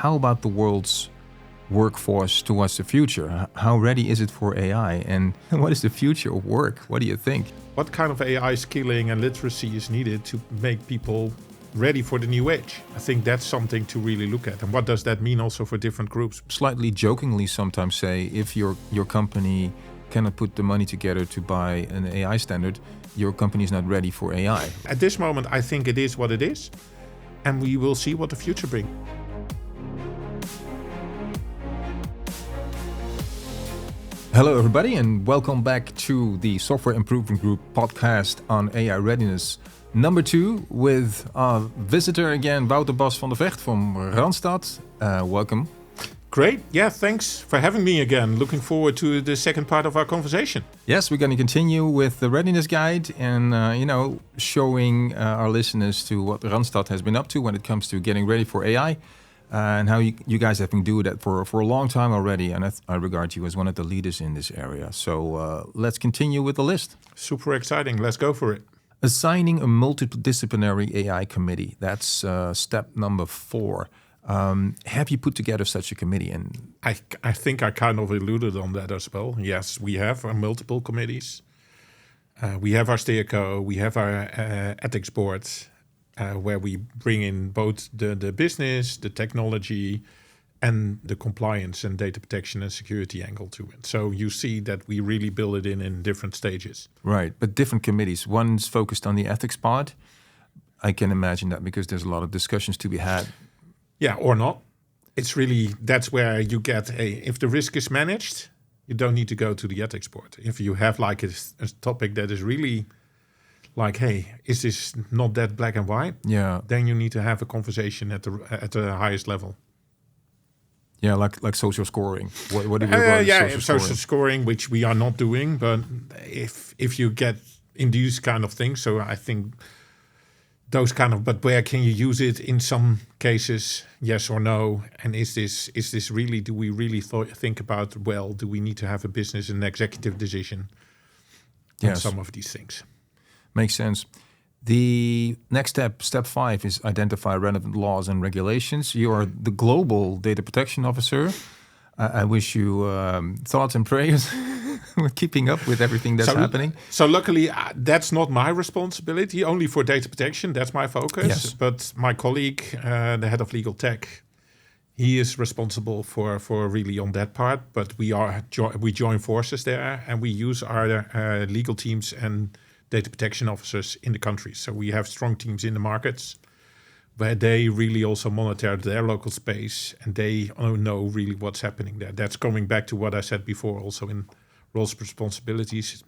how about the world's workforce towards the future? How ready is it for AI? And what is the future of work? What do you think? What kind of AI skilling and literacy is needed to make people ready for the new age? I think that's something to really look at. And what does that mean also for different groups? Slightly jokingly sometimes say, if your company cannot put the money together to buy an AI standard, your company is not ready for AI. At this moment, I think it is what it is. And we will see what the future brings. Hello everybody and welcome back to the Software Improvement Group podcast on AI readiness number 2 with our visitor again, Wouter-Bas van Vegt from Randstad. Welcome. Great. Yeah, thanks for having me again. Looking forward to the second part of our conversation. Yes, we're going to continue with the readiness guide and, showing our listeners to what Randstad has been up to when it comes to getting ready for AI. And how you guys have been doing that for a long time already. And I regard you as one of the leaders in this area. So let's continue with the list. Super exciting. Let's go for it. Assigning a multidisciplinary AI committee. That's step number 4. Have you put together such a committee? And I think I kind of alluded on that as well. Yes, we have multiple committees. We have our steerco, we have our ethics board, where we bring in both the business, the technology, and the compliance and data protection and security angle to it. So you see that we really build it in different stages. Right, but different committees. One's focused on the ethics part. I can imagine that because there's a lot of discussions to be had. Yeah, or not. It's really, that's where you get if the risk is managed, you don't need to go to the ethics board. If you have like a topic that is really like, hey, is this not that black and white? Yeah. Then you need to have a conversation at the highest level. Yeah, like social scoring. What do we about social scoring, which we are not doing. But if you get in these kind of things, so I think those kind of. But where can you use it in some cases? Yes or no? And is this really? Do we really think about? Well, do we need to have a business and executive decision on some of these things? Makes sense. The next step 5, is identify relevant laws and regulations. You are the global data protection officer. I wish you thoughts and prayers with keeping up with everything that's happening. So luckily, that's not my responsibility, only for data protection. That's my focus. Yes. But my colleague, the head of legal tech, he is responsible for really on that part. But we join forces there, and we use our legal teams and data protection officers in the countries. So we have strong teams in the markets where they really also monitor their local space and they know really what's happening there. That's going back to what I said before, also in roles and responsibilities.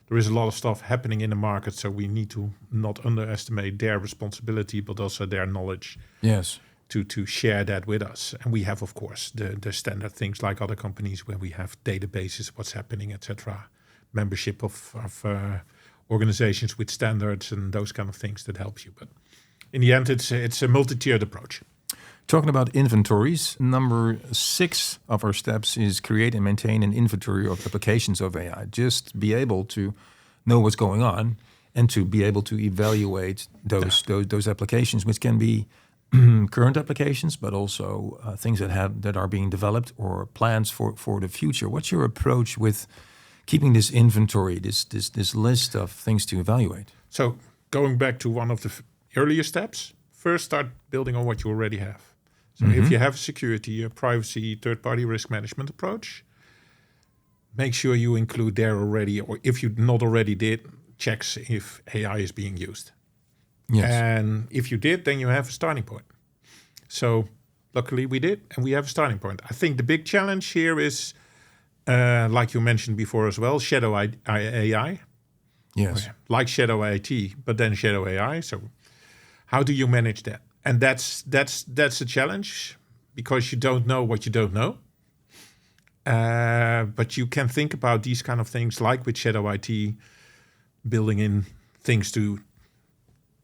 There is a lot of stuff happening in the market, so we need to not underestimate their responsibility, but also their knowledge. Yes. To share that with us. And we have, of course, the standard things like other companies where we have databases, what's happening, etc. Membership of organizations with standards and those kind of things that helps you. But in the end, it's a multi-tiered approach. Talking about inventories, number 6 of our steps is create and maintain an inventory of applications of AI. Just be able to know what's going on and to be able to evaluate those applications, which can be current applications, but also things that are being developed or plans for the future. What's your approach with keeping this inventory, this list of things to evaluate? So going back to one of the earlier steps, first start building on what you already have. So if you have security, a privacy, third-party risk management approach, make sure you include there already, or if you not already did, checks if AI is being used. Yes. And if you did, then you have a starting point. So luckily we did, and we have a starting point. I think the big challenge here is, like you mentioned before as well, shadow AI. Yes. Like shadow IT, but then shadow AI. So how do you manage that? And that's a challenge because you don't know what you don't know. But you can think about these kind of things like with shadow IT, building in things to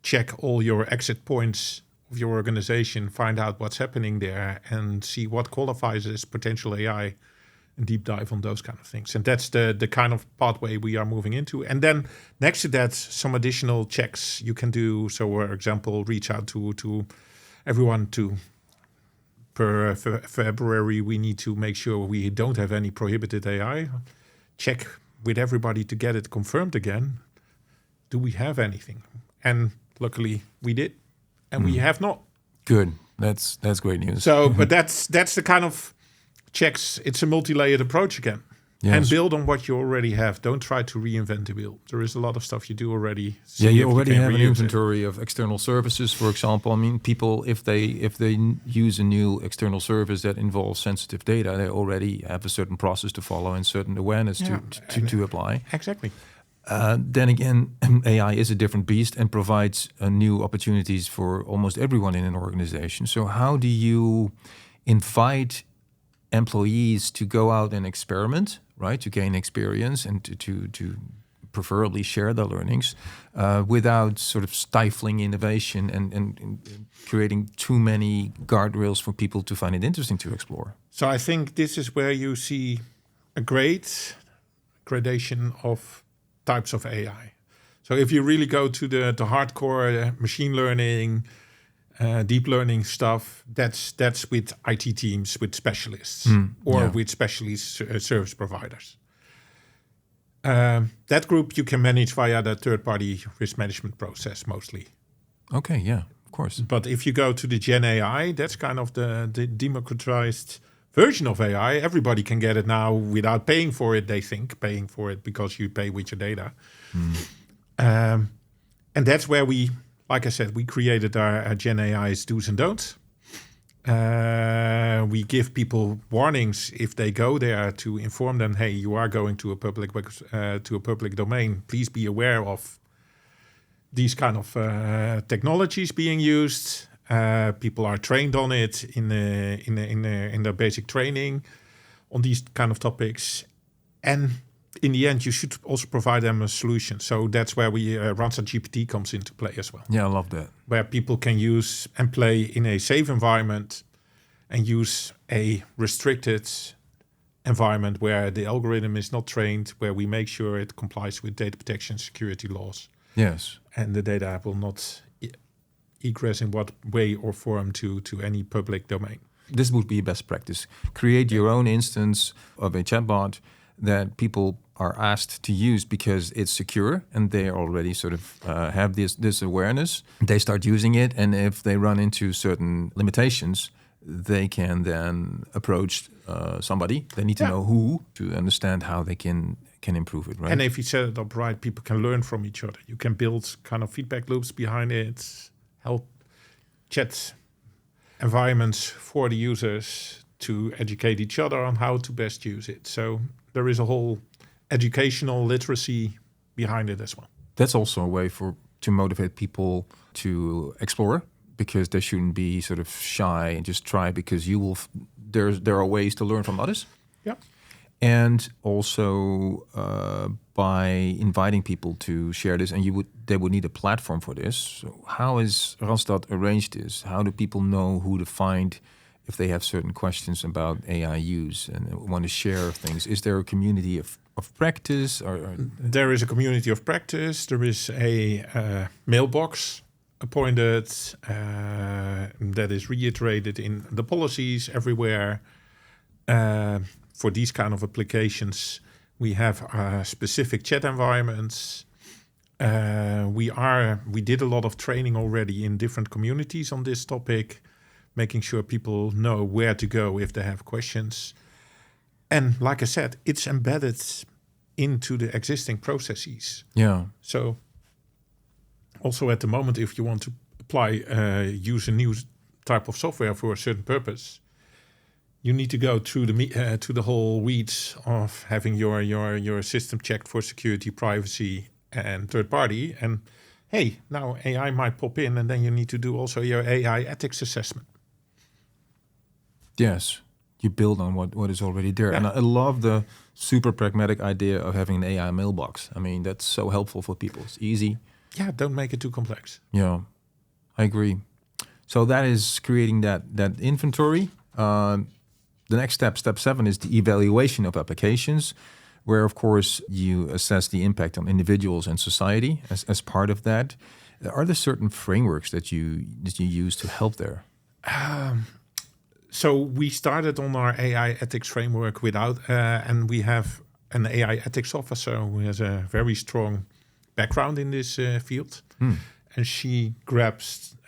check all your exit points of your organization, find out what's happening there, and see what qualifies as potential AI, and deep dive on those kind of things. And that's the kind of pathway we are moving into. And then next to that, some additional checks you can do. So, for example, reach out to everyone to per February, we need to make sure we don't have any prohibited AI. Check with everybody to get it confirmed again. Do we have anything? And luckily we did, and we have not. Good. That's great news. So, but that's the kind of checks. It's a multi-layered approach again. Yes. And build on what you already have. Don't try to reinvent the wheel. There is a lot of stuff you do already. Yeah, you already can have an reuse inventory of external services, for example. I mean, people, if they use a new external service that involves sensitive data, they already have a certain process to follow and certain awareness to apply. Exactly. Then again, AI is a different beast and provides new opportunities for almost everyone in an organization. So how do you invite employees to go out and experiment, right, to gain experience and to preferably share their learnings without sort of stifling innovation and creating too many guardrails for people to find it interesting to explore? So I think this is where you see a great gradation of types of AI. So if you really go to the hardcore machine learning, deep learning stuff, that's with IT teams, with specialists, with specialist service providers. That group you can manage via the third-party risk management process mostly. Okay, yeah, of course. But if you go to the Gen AI, that's kind of the democratized version of AI. Everybody can get it now without paying for it, they think, paying for it because you pay with your data. And that's where we, like I said, we created our Gen AI's do's and don'ts. We give people warnings if they go there to inform them, hey, you are going to a public domain. Please be aware of these kind of technologies being used. People are trained on it in their basic training on these kind of topics. And in the end, you should also provide them a solution. So that's where Randstad GPT comes into play as well. Yeah, I love that. Where people can use and play in a safe environment and use a restricted environment where the algorithm is not trained, where we make sure it complies with data protection security laws. Yes. And the data will not egress in what way or form to any public domain. This would be best practice. Create your own instance of a chatbot that people are asked to use because it's secure and they already sort of have this awareness. They start using it, and if they run into certain limitations, they can then approach somebody. They need to know who to understand how they can improve it, right? And if you set it up right, people can learn from each other. You can build kind of feedback loops behind it, help chat environments for the users to educate each other on how to best use it. So there is a whole educational literacy behind it as well. That's also a way to motivate people to explore, because they shouldn't be sort of shy and just try, because there are ways to learn from others. Yeah. And also by inviting people to share this, and they would need a platform for this. So how is Randstad arranged this? How do people know who to find if they have certain questions about AI use and want to share things? Is there a community of practice? There is a community of practice. There is a mailbox appointed that is reiterated in the policies everywhere. For these kind of applications, we have specific chat environments. We did a lot of training already in different communities on this topic, making sure people know where to go if they have questions. And like I said, it's embedded into the existing processes. Yeah. So also at the moment, if you want to use a new type of software for a certain purpose, you need to go through to the whole weeds of having your system checked for security, privacy, and third party. And hey, now AI might pop in, and then you need to do also your AI ethics assessment. Yes, you build on what is already there. Yeah. And I love the super pragmatic idea of having an AI mailbox. I mean, that's so helpful for people. It's easy. Yeah, don't make it too complex. Yeah, I agree. So that is creating that inventory. The next step 7, is the evaluation of applications, where, of course, you assess the impact on individuals and society as part of that. Are there certain frameworks that you use to help there? So we started on our AI ethics framework and we have an AI ethics officer who has a very strong background in this field. And she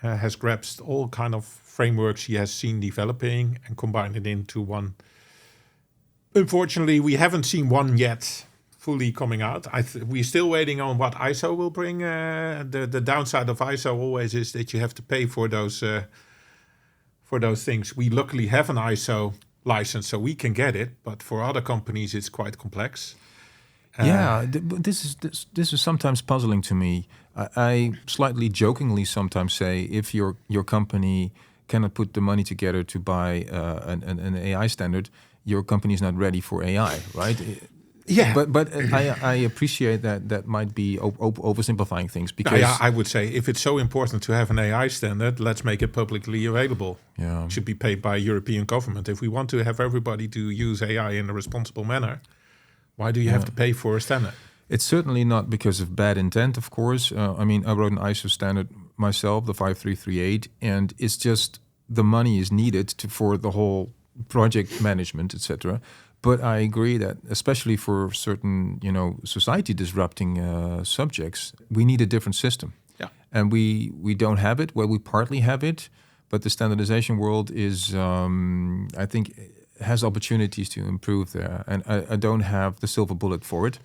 has grasped all kind of frameworks she has seen developing and combined it into one. Unfortunately, we haven't seen one yet fully coming out. We're still waiting on what ISO will bring. The downside of ISO always is that you have to pay for those things. We luckily have an ISO license, so we can get it. But for other companies, it's quite complex. This is sometimes puzzling to me. I slightly jokingly sometimes say, if your company cannot put the money together to buy an AI standard, your company is not ready for AI, right? Yeah, but I appreciate that might be oversimplifying things, because I would say if it's so important to have an AI standard, let's make it publicly available. Yeah, it should be paid by European government. If we want to have everybody to use AI in a responsible manner, why do you have to pay for a standard? It's certainly not because of bad intent, of course. I wrote an ISO standard myself, the 5338, and it's just the money is needed for the whole project management, etc. But I agree that, especially for certain, society disrupting subjects, we need a different system. Yeah, and we don't have it. Well, we partly have it, but the standardization world is, I think, has opportunities to improve there. And I don't have the silver bullet for it.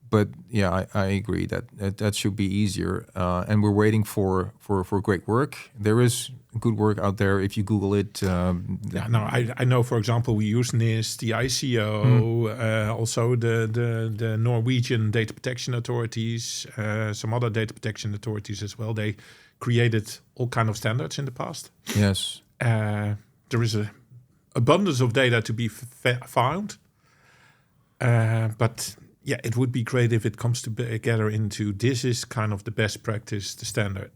But yeah, I agree that should be easier. And we're waiting for great work. There is good work out there if you Google it. I know, for example, we use NIST, the ICO, also the Norwegian data protection authorities, some other data protection authorities as well. They created all kind of standards in the past. Yes. There is a abundance of data to be found. But yeah, it would be great if it comes together into this is kind of the best practice, the standard.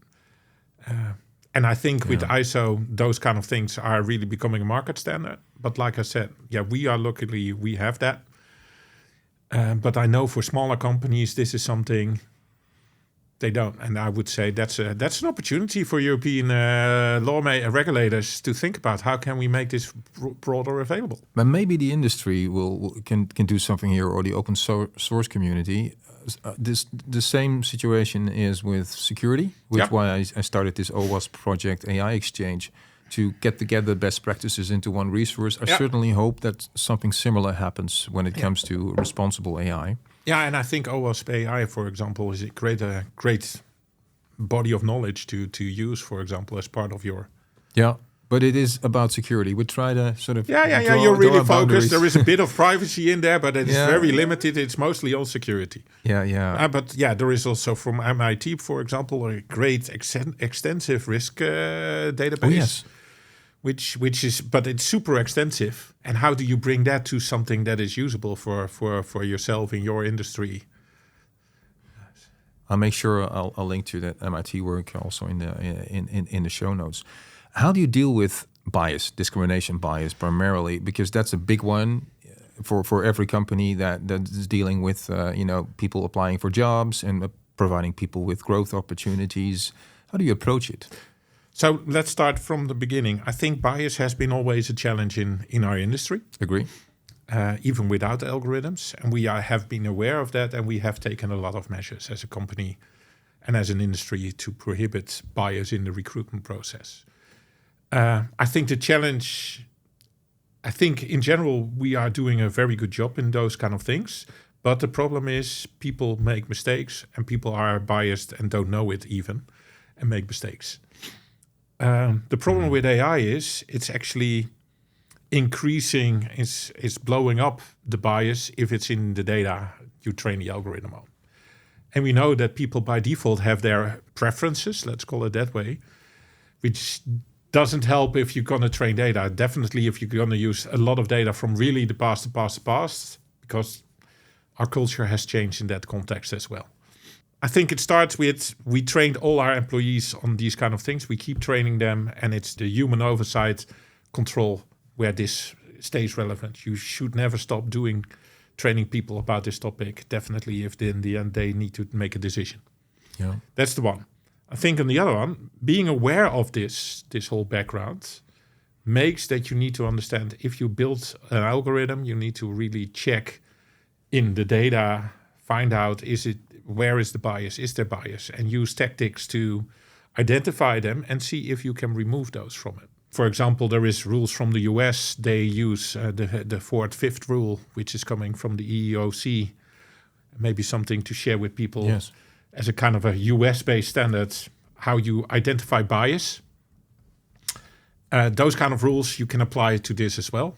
And I think with ISO, those kind of things are really becoming a market standard. But like I said, we have that. But I know for smaller companies, this is something they don't. And I would say that's an opportunity for European regulators to think about how can we make this broader available. But maybe the industry can do something here, or the open source community. The same situation is with security, which why I started this OWASP project, AI Exchange, to get together best practices into one resource. I certainly hope that something similar happens when it comes to responsible AI. Yeah, and I think OWASP AI, for example, is a great body of knowledge to use, for example, as part of your... Yeah, but it is about security. We try to sort of... You're really focused. There is a bit of privacy in there, but it's very limited. It's mostly all security. But there is also from MIT, for example, a great extensive risk database. Oh, yes. Which is, but it's super extensive. And how do you bring that to something that is usable for yourself in your industry? I'll make sure I'll link to that MIT work also in the show notes. How do you deal with discrimination bias primarily? Because that's a big one for every company that is dealing with people applying for jobs and providing people with growth opportunities. How do you approach it? So let's start from the beginning. I think bias has been always a challenge in our industry. Agree. Even without algorithms. And we have been aware of that, and we have taken a lot of measures as a company and as an industry to prohibit bias in the recruitment process. I think the challenge, in general, we are doing a very good job in those kind of things. But the problem is people make mistakes, and people are biased and don't know it even, and make mistakes. The problem with AI is it's actually increasing, is blowing up the bias if it's in the data you train the algorithm on. And we know that people by default have their preferences, let's call it that way, which doesn't help if you're going to train data. Definitely if you're going to use a lot of data from really the past, because our culture has changed in that context as well. I think it starts with, we trained all our employees on these kind of things. We keep training them, and it's the human oversight control where this stays relevant. You should never stop training people about this topic, definitely if in the end they need to make a decision. Yeah, that's the one. I think on the other one, being aware of this whole background, makes that you need to understand if you build an algorithm, you need to really check in the data, find out where is the bias, is there bias, and use tactics to identify them and see if you can remove those from it. For example, there is rules from the US. They use the fourth, fifth rule, which is coming from the EEOC. Maybe something to share with people as a kind of a US-based standard, how you identify bias. Those kind of rules you can apply to this as well.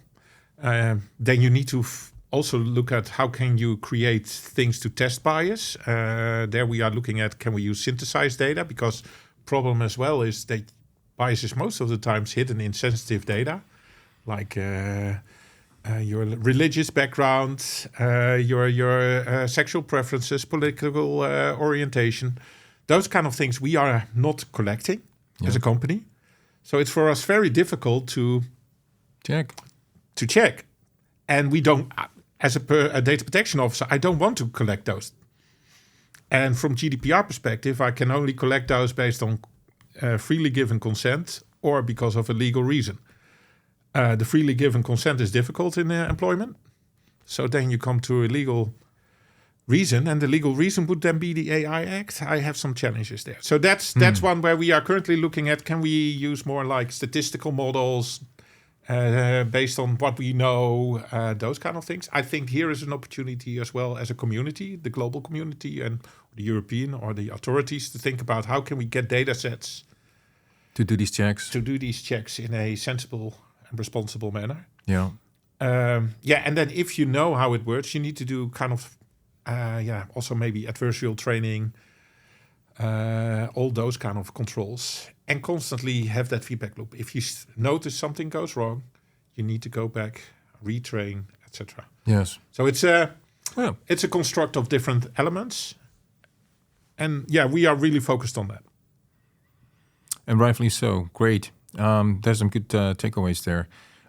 Then you need to also look at how can you create things to test bias. There we are looking at, can we use synthesized data? Because problem as well is that bias is most of the times hidden in sensitive data, like your religious background, your sexual preferences, political orientation. Those kind of things we are not collecting as a company. So it's for us very difficult to check. And we don't, as a data protection officer, I don't want to collect those. And from GDPR perspective, I can only collect those based on freely given consent or because of a legal reason. The freely given consent is difficult in employment. So then you come to a legal reason, and the legal reason would then be the AI Act. I have some challenges there. So that's one where we are currently looking at, can we use more like statistical models based on what we know, those kind of things. I think here is an opportunity as well as a community, the global community and the European or the authorities, to think about how can we get data sets to do these checks. To do these checks in a sensible and responsible manner. Yeah. And then if you know how it works, you need to do kind of, also maybe adversarial training, all those kind of controls, and constantly have that feedback loop. If you notice something goes wrong, you need to go back, retrain, etc. Yes. So it's a construct of different elements, and we are really focused on that. And rightfully so. Great. There's some good takeaways there.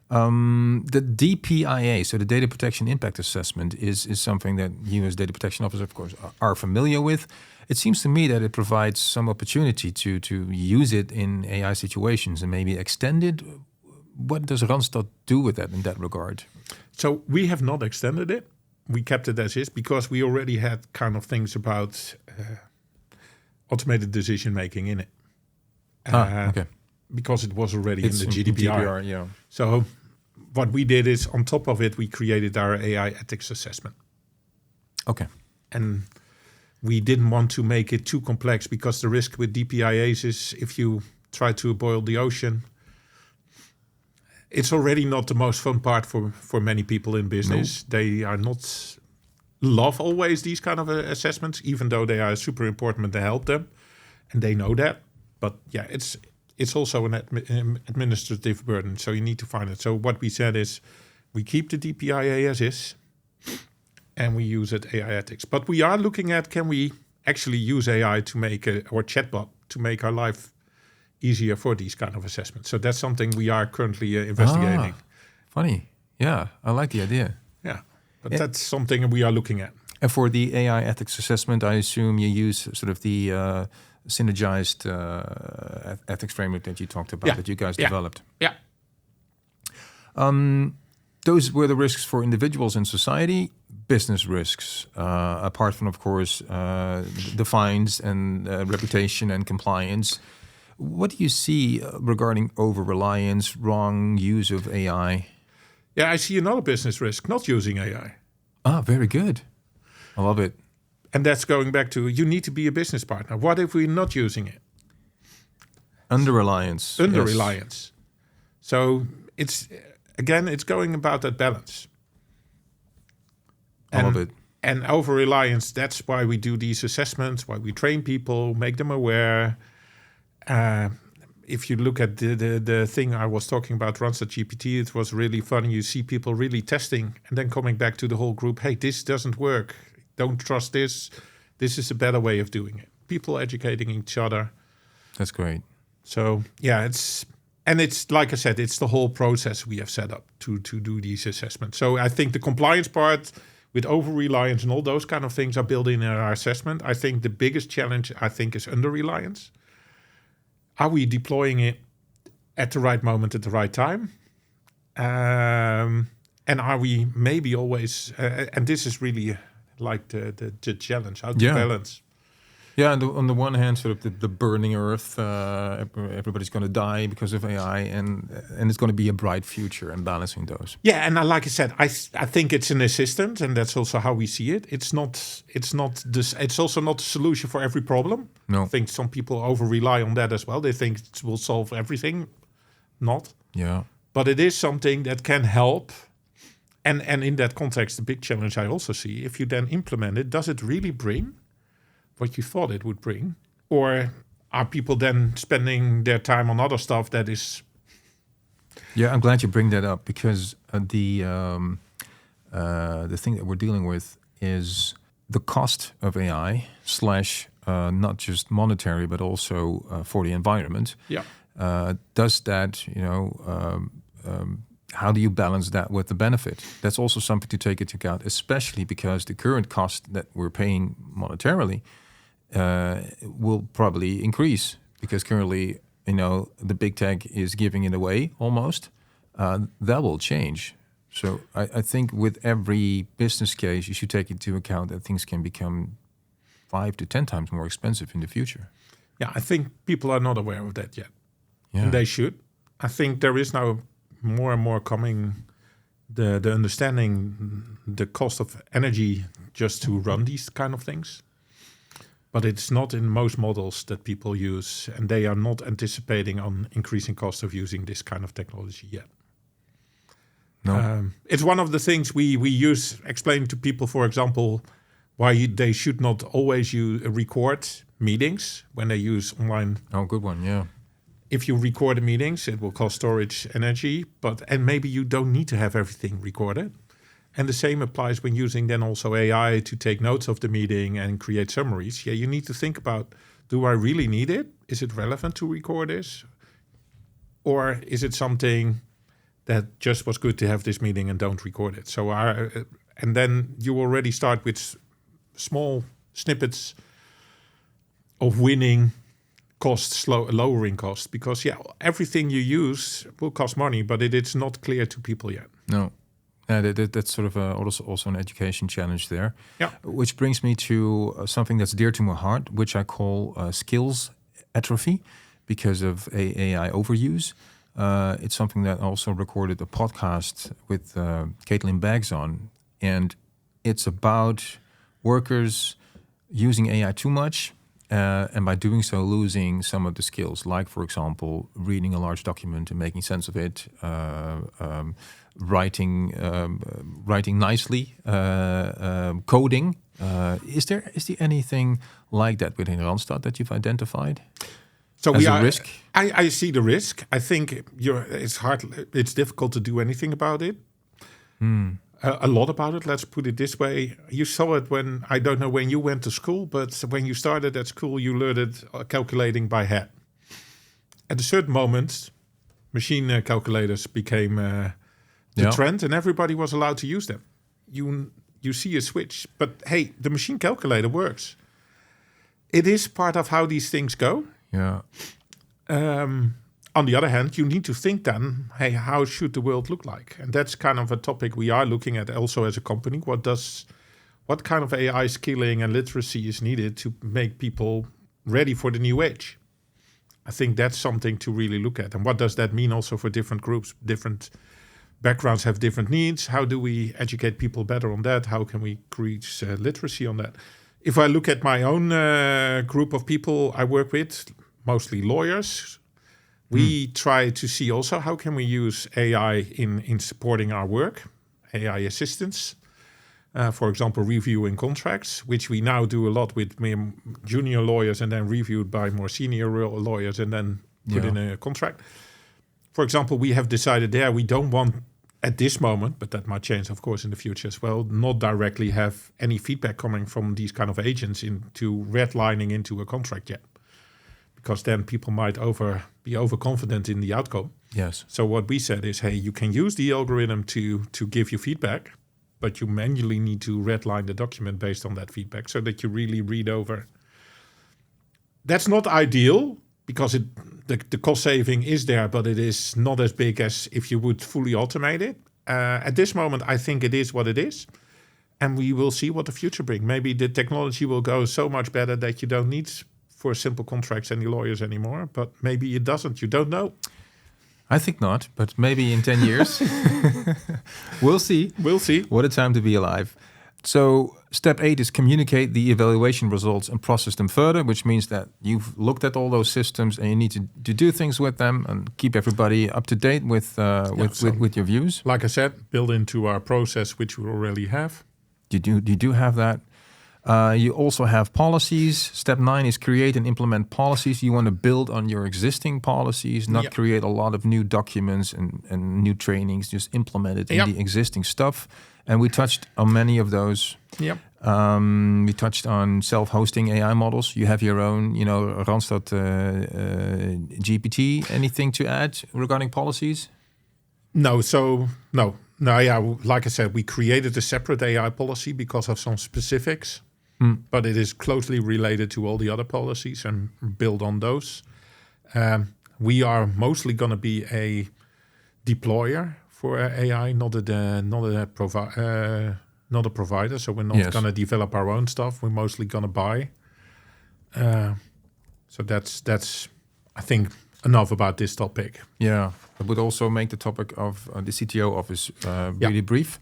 The DPIA, so the Data Protection Impact Assessment, is something that you as Data Protection Officer, of course, are familiar with. It seems to me that it provides some opportunity to use it in AI situations and maybe extend it. What does Randstad do with that in that regard? So we have not extended it. We kept it as is because we already had kind of things about automated decision making in it. Okay. Because it was already in the GDPR. Yeah. So what we did is, on top of it, we created our AI ethics assessment. Okay. And we didn't want to make it too complex because the risk with DPIAs is if you try to boil the ocean, it's already not the most fun part for many people in business. No. They are not love always these kind of assessments, even though they are super important to help them. And they know that. But it's also an administrative burden, so you need to find it. So what we said is we keep the DPIA as is, and we use it AI ethics. But we are looking at, can we actually use AI to make or chatbot to make our life easier for these kind of assessments? So that's something we are currently investigating. Funny. Yeah, I like the idea. Yeah, but that's something we are looking at. And for the AI ethics assessment, I assume you use sort of the synergized ethics framework that you talked about, that you guys developed. Yeah. Those were the risks for individuals in society. Business risks, apart from, of course, the fines and reputation and compliance. What do you see regarding over-reliance, wrong use of AI? Yeah, I see another business risk, not using AI. Very good. I love it. And that's going back to, you need to be a business partner. What if we're not using it? Under-reliance. Under-reliance. Yes. So it's going about that balance. I love it. And over-reliance, that's why we do these assessments, why we train people, make them aware. If you look at the thing I was talking about, Randstad GPT, it was really funny. You see people really testing and then coming back to the whole group, hey, this doesn't work. Don't trust this. This is a better way of doing it. People educating each other. That's great. So, it's like I said, it's the whole process we have set up to do these assessments. So I think the compliance part with over-reliance and all those kind of things are built in our assessment. I think the biggest challenge, is under-reliance. Are we deploying it at the right moment at the right time? And are we maybe always, and this is really like the challenge, how to balance. Yeah, and on the one hand, sort of the burning earth, everybody's going to die because of AI, and it's going to be a bright future, and balancing those. Yeah, and like I said, I think it's an assistant, and that's also how we see it. It's not this. It's also not a solution for every problem. No. I think some people over rely on that as well. They think it will solve everything. Not. Yeah. But it is something that can help. And in that context, the big challenge I also see, if you then implement it, does it really bring what you thought it would bring? Or are people then spending their time on other stuff that is... Yeah, I'm glad you bring that up, because the thing that we're dealing with is the cost of AI / not just monetary, but also for the environment. Yeah. Does that, how do you balance that with the benefit? That's also something to take into account, especially because the current cost that we're paying monetarily will probably increase, because currently, the big tech is giving it away almost. That will change. So I think with every business case, you should take into account that things can become 5 to 10 times more expensive in the future. Yeah, I think people are not aware of that yet. Yeah. And they should. I think there is now more and more coming the understanding the cost of energy just to run these kind of things. But it's not in most models that people use, and they are not anticipating on increasing cost of using this kind of technology yet. No. It's one of the things we use, explain to people, for example, why they should not always record meetings when they use online. Oh, good one, yeah. If you record the meetings, it will cost storage energy, and maybe you don't need to have everything recorded. And the same applies when using then also AI to take notes of the meeting and create summaries. Yeah, you need to think about, do I really need it? Is it relevant to record this? Or is it something that just was good to have this meeting and don't record it? So, and then you already start with small snippets of winning costs, lowering costs, because everything you use will cost money, but it's not clear to people yet. No. That's sort of also an education challenge there. Yeah. Which brings me to something that's dear to my heart, which I call skills atrophy because of AI overuse. It's something that I also recorded a podcast with Caitlin Baggs on, and it's about workers using AI too much, and by doing so losing some of the skills, like, for example, reading a large document and making sense of it, writing nicely, coding. Is there anything like that within Randstad that you've identified? So as a risk? I see the risk. I think it's hard. It's difficult to do anything about it. A lot about it. Let's put it this way. You saw it when, I don't know when you went to school, but when you started at school, you learned it calculating by head. At a certain moment, machine calculators became the trend, and everybody was allowed to use them. You see a switch, but hey, the machine calculator works. It is part of how these things go. Yeah. On the other hand, you need to think then, hey, how should the world look like? And that's kind of a topic we are looking at also as a company. What kind of AI skilling and literacy is needed to make people ready for the new age? I think that's something to really look at. And what does that mean also for different groups? Different backgrounds have different needs. How do we educate people better on that? How can we increase literacy on that? If I look at my own group of people I work with, mostly lawyers, we try to see also how can we use AI in supporting our work, AI assistance. For example, reviewing contracts, which we now do a lot with junior lawyers and then reviewed by more senior lawyers and then put in a contract. For example, we have decided there we don't want at this moment, but that might change, of course, in the future as well, not directly have any feedback coming from these kind of agents into redlining into a contract yet. Because then people might be overconfident in the outcome. Yes. So what we said is, hey, you can use the algorithm to give you feedback, but you manually need to redline the document based on that feedback so that you really read over. That's not ideal because the cost saving is there, but it is not as big as if you would fully automate it. At this moment, I think it is what it is. And we will see what the future brings. Maybe the technology will go so much better that you don't need, for simple contracts, any lawyers anymore. But maybe it doesn't. You don't know. I think not, but maybe in 10 years. We'll see. We'll see. What a time to be alive. So step 8 is communicate the evaluation results and process them further, which means that you've looked at all those systems and you need to do things with them and keep everybody up to date with your views. Like I said, build into our process, which we already have. You do have that. You also have policies. Step 9 is create and implement policies. You want to build on your existing policies, not create a lot of new documents and new trainings. Just implement it in the existing stuff. And we touched on many of those. Yep. We touched on self-hosting AI models. You have your own, Randstad GPT. Anything to add regarding policies? No. Yeah, like I said, we created a separate AI policy because of some specifics, but it is closely related to all the other policies and build on those. We are mostly going to be a deployer for AI, not a provider. So we're not going to develop our own stuff. We're mostly going to buy. So that's I think enough about this topic. Yeah, it would also make the topic of the CTO office really brief.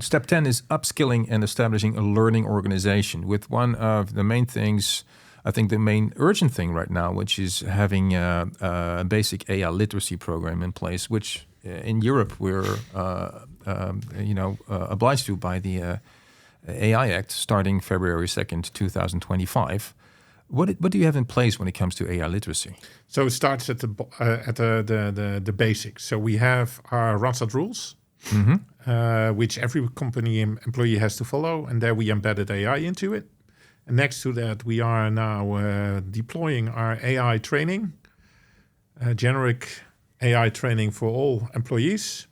Step 10 is upskilling and establishing a learning organization, with one of the main things, I think the main urgent thing right now, which is having a basic AI literacy program in place, which in Europe we're obliged to by the AI Act starting February 2nd, 2025. What do you have in place when it comes to AI literacy? So it starts at the basics. So we have our Randstad rules, which every company employee has to follow, and there we embedded AI into it. And next to that, we are now deploying our AI training, generic AI training for all employees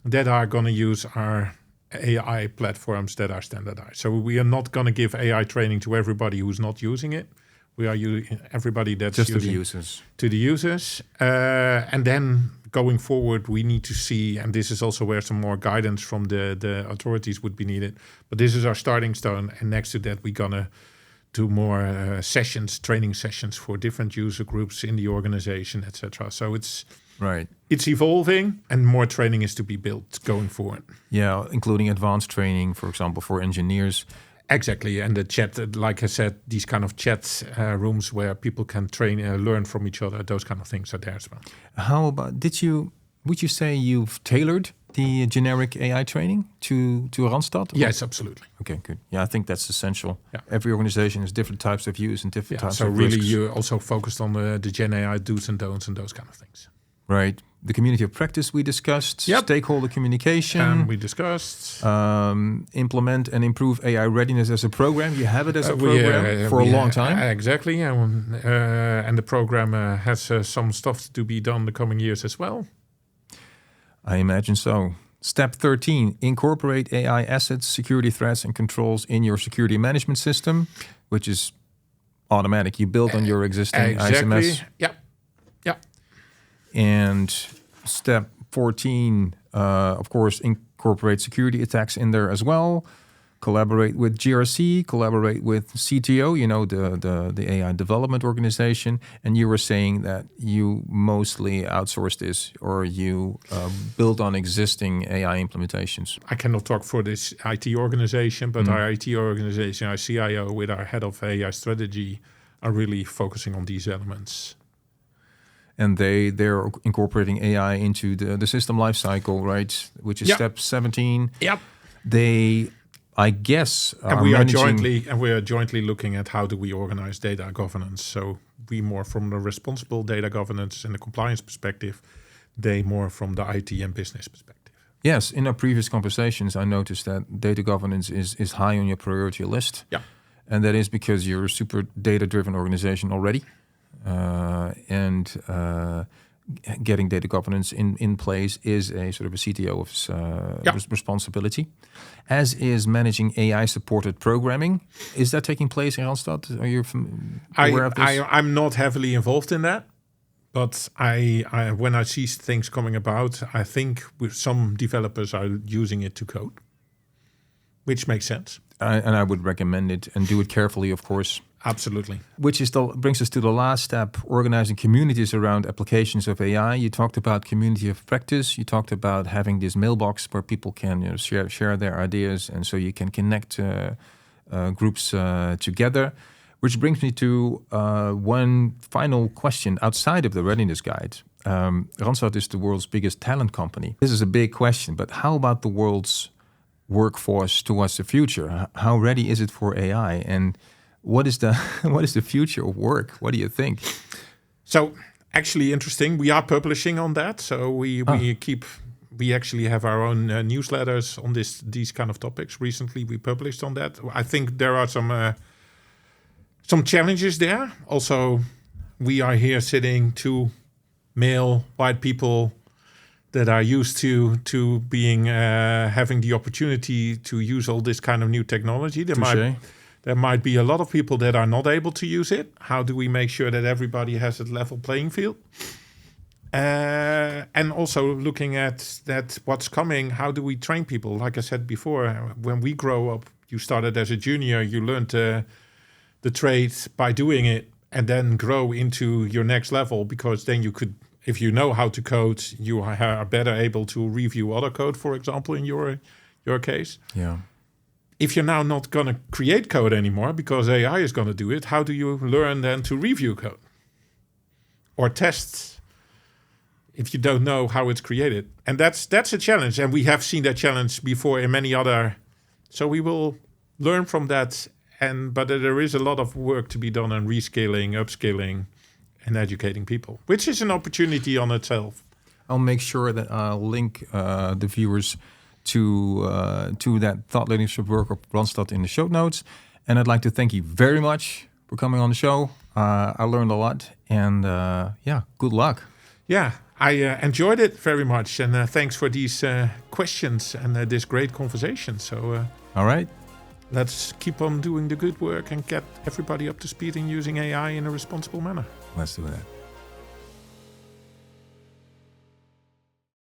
that are going to use our AI platforms that are standardized. So we are not going to give AI training to everybody who's not using it. We are using everybody that's just using to the users. To the users. And then going forward, we need to see, and this is also where some more guidance from the authorities would be needed. But this is our starting stone. And next to that, we're going to do more training sessions for different user groups in the organization, etc. So it's evolving, and more training is to be built going forward. Yeah, including advanced training, for example, for engineers. Exactly, and the chat, like I said, these kind of chat rooms where people can learn from each other, those kind of things are there as well. How about, would you say you've tailored the generic AI training to Randstad? Yes, absolutely. Okay, good. Yeah, I think that's essential. Yeah. Every organization has different types of use and different types so of really risks. you also focused on the Gen AI do's and don'ts and those kind of things. Right. The community of practice we discussed. Stakeholder communication. We discussed. Implement and improve AI readiness as a program. You have it as a program for a long time. Exactly. And the program has some stuff to be done the coming years as well. I imagine so. Step 13, incorporate AI assets, security threats, and controls in your security management system, which is automatic. You build on your existing ISMS. Yeah. And step 14, of course, incorporate security attacks in there as well. Collaborate with GRC, collaborate with CTO, the AI development organization. And you were saying that you mostly outsource this, or you build on existing AI implementations. I cannot talk for this IT organization, but our IT organization, our CIO with our head of AI strategy are really focusing on these elements. And they're incorporating AI into the system lifecycle, right? Which is step 17. Yep. They, I guess, we are jointly looking at how do we organize data governance. So we more from the responsible data governance and the compliance perspective, they more from the IT and business perspective. Yes, in our previous conversations, I noticed that data governance is high on your priority list. Yeah. And that is because you're a super data-driven organization already. Getting data governance in place is a sort of a CTO's responsibility, as is managing AI-supported programming. Is that taking place in Randstad? Are you aware of this? I'm not heavily involved in that. But when I see things coming about, I think some developers are using it to code, which makes sense. And I would recommend it, and do it carefully, of course. Absolutely. Which brings us to the last step, organizing communities around applications of AI. You talked about community of practice. You talked about having this mailbox where people can share their ideas, and so you can connect groups together. Which brings me to one final question outside of the readiness guide. Randstad is the world's biggest talent company. This is a big question, but how about the world's workforce towards the future? How ready is it for AI? And what is the future of work? What do you think? So actually interesting. We are publishing on that. So we actually have our own newsletters on these kind of topics. Recently we published on that. I think there are some challenges there. Also, we are here sitting two male white people that are used to being having the opportunity to use all this kind of new technology. There might be a lot of people that are not able to use it. How do we make sure that everybody has a level playing field? And also looking at that, what's coming, how do we train people? Like I said before, when we grow up, you started as a junior, you learned the trade by doing it, and then grow into your next level, because then you could, if you know how to code, you are better able to review other code, for example, in your case. Yeah. If you're now not going to create code anymore because AI is going to do it, how do you learn then to review code or test if you don't know how it's created? And that's a challenge, and we have seen that challenge before in many other. So we will learn from that, but there is a lot of work to be done on reskilling, upskilling, and educating people, which is an opportunity on itself. I'll make sure that I'll link the viewers to that thought leadership work of Randstad in the show notes. And I'd like to thank you very much for coming on the show. I learned a lot, and good luck. Yeah, I enjoyed it very much, and thanks for these questions and this great conversation. So, all right. Let's keep on doing the good work and get everybody up to speed in using AI in a responsible manner. Let's do that.